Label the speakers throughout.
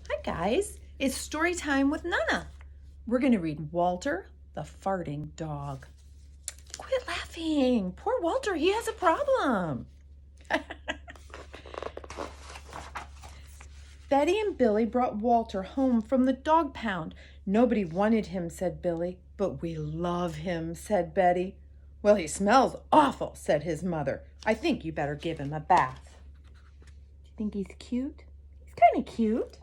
Speaker 1: Hi guys, it's story time with Nana. We're going to read Walter the Farting Dog. Quit laughing. Poor Walter, he has a problem. Betty and Billy brought Walter home from the dog pound. Nobody wanted him, said Billy. But we love him, said Betty. Well, he smells awful, said his mother. I think you better give him a bath. Do you think he's cute? He's kind of cute.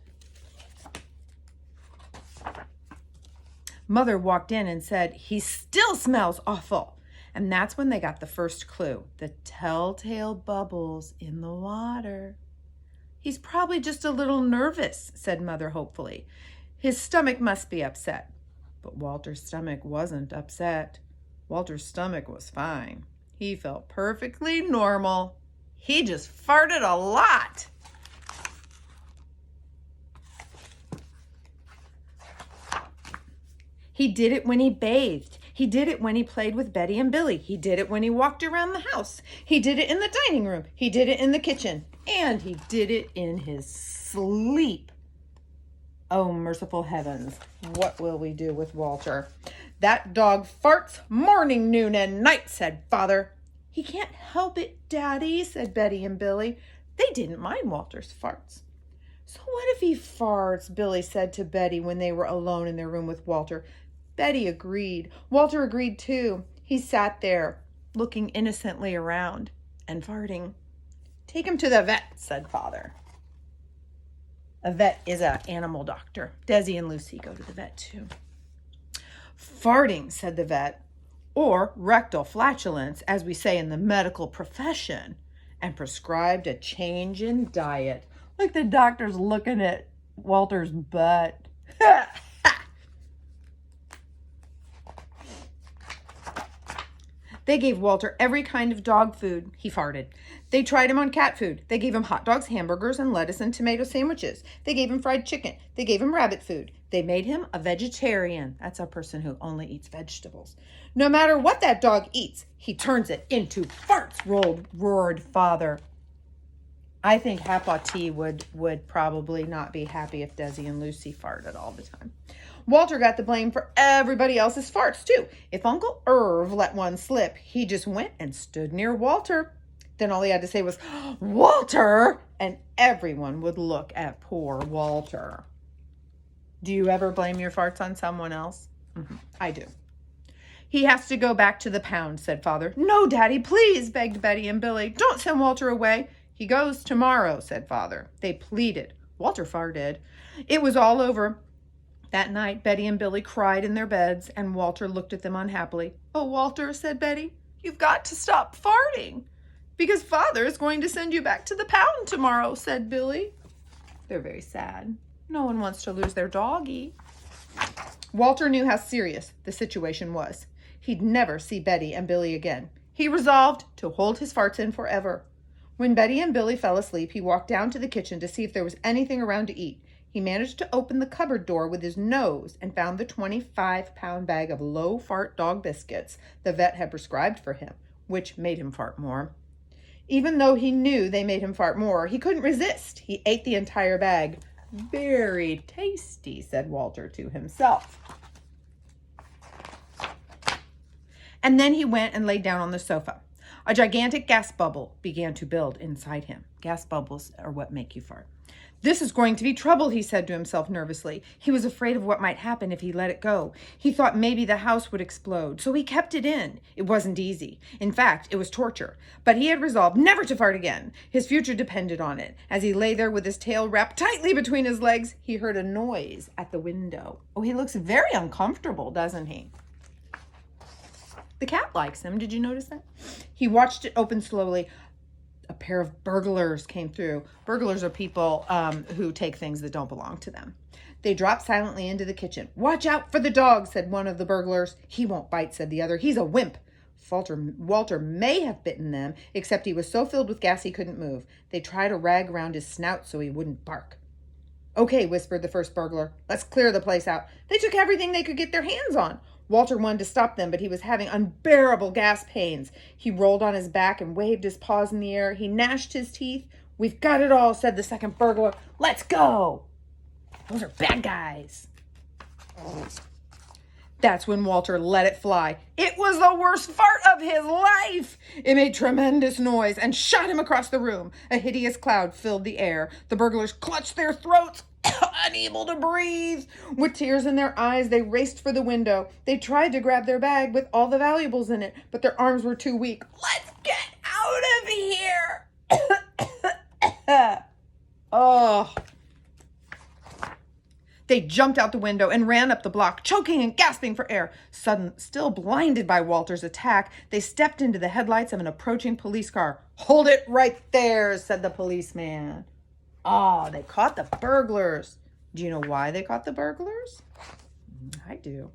Speaker 1: Mother walked in and said, he still smells awful. And that's when they got the first clue, the telltale bubbles in the water. He's probably just a little nervous, said Mother hopefully. His stomach must be upset. But Walter's stomach wasn't upset. Walter's stomach was fine. He felt perfectly normal. He just farted a lot. He did it when he bathed. He did it when he played with Betty and Billy. He did it when he walked around the house. He did it in the dining room. He did it in the kitchen. And he did it in his sleep. Oh, merciful heavens. What will we do with Walter? That dog farts morning, noon, and night, said Father. He can't help it, Daddy, said Betty and Billy. They didn't mind Walter's farts. So what if he farts? Billy said to Betty when they were alone in their room with Walter. Betty agreed. Walter agreed too. He sat there, looking innocently around and farting. Take him to the vet, said Father. A vet is an animal doctor. Desi and Lucy go to the vet too. Farting, said the vet, or rectal flatulence, as we say in the medical profession, and prescribed a change in diet. Like the doctor's looking at Walter's butt. They gave Walter every kind of dog food. He farted. They tried him on cat food. They gave him hot dogs, hamburgers, and lettuce and tomato sandwiches. They gave him fried chicken. They gave him rabbit food. They made him a vegetarian. That's a person who only eats vegetables. No matter what that dog eats, he turns it into farts, roared Father. I think Hapati would probably not be happy if Desi and Lucy farted all the time. Walter got the blame for everybody else's farts, too. If Uncle Irv let one slip, he just went and stood near Walter. Then all he had to say was, Walter! And everyone would look at poor Walter. Do you ever blame your farts on someone else? I do. He has to go back to the pound, said Father. No, Daddy, please, begged Betty and Billy. Don't send Walter away. He goes tomorrow, said Father. They pleaded. Walter farted. It was all over. That night, Betty and Billy cried in their beds, and Walter looked at them unhappily. Oh, Walter, said Betty, you've got to stop farting, because Father is going to send you back to the pound tomorrow, said Billy. They're very sad. No one wants to lose their doggie. Walter knew how serious the situation was. He'd never see Betty and Billy again. He resolved to hold his farts in forever. When Betty and Billy fell asleep, he walked down to the kitchen to see if there was anything around to eat. He managed to open the cupboard door with his nose and found the 25-pound bag of low-fart dog biscuits the vet had prescribed for him, which made him fart more. Even though he knew they made him fart more, he couldn't resist. He ate the entire bag. Very tasty, said Walter to himself. And then he went and laid down on the sofa. A gigantic gas bubble began to build inside him. Gas bubbles are what make you fart. This is going to be trouble, he said to himself nervously. He was afraid of what might happen if he let it go. He thought maybe the house would explode, so he kept it in. It wasn't easy. In fact, it was torture. But he had resolved never to fart again. His future depended on it. As he lay there with his tail wrapped tightly between his legs, he heard a noise at the window. Oh, he looks very uncomfortable, doesn't he? The cat likes him. Did you notice that? He watched it open slowly. A pair of burglars came through. Burglars are people who take things that don't belong to them. They dropped silently into the kitchen. Watch out for the dog, said one of the burglars. He won't bite, said the other. He's a wimp. Walter may have bitten them, except he was so filled with gas he couldn't move. They tried a rag around his snout so he wouldn't bark. Okay, whispered the first burglar. Let's clear the place out. They took everything they could get their hands on. Walter wanted to stop them, but he was having unbearable gas pains. He rolled on his back and waved his paws in the air. He gnashed his teeth. We've got it all, said the second burglar. Let's go. Those are bad guys. That's when Walter let it fly. It was the worst fart of his life. It made tremendous noise and shot him across the room. A hideous cloud filled the air. The burglars clutched their throats, unable to breathe. With tears in their eyes, they raced for the window. They tried to grab their bag with all the valuables in it, but their arms were too weak. Let's get out of here. Oh. They jumped out the window and ran up the block, choking and gasping for air. Still blinded by Walter's attack, they stepped into the headlights of an approaching police car. "Hold it right there," said the policeman. Oh, they caught the burglars. Do you know why they caught the burglars? I do.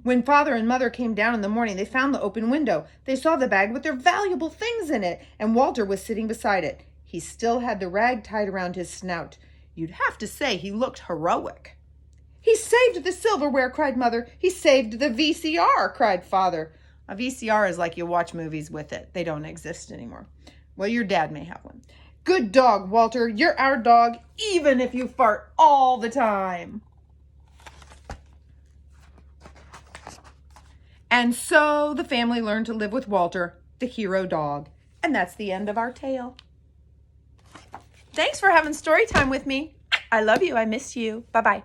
Speaker 1: When Father and Mother came down in the morning, they found the open window. They saw the bag with their valuable things in it, and Walter was sitting beside it. He still had the rag tied around his snout. You'd have to say he looked heroic. "He saved the silverware," cried Mother. "He saved the VCR," cried Father. A VCR is like you watch movies with it. They don't exist anymore. Well, your dad may have one. "Good dog, Walter. You're our dog, even if you fart all the time." And so the family learned to live with Walter, the hero dog. And that's the end of our tale. Thanks for having story time with me. I love you. I miss you. Bye-bye.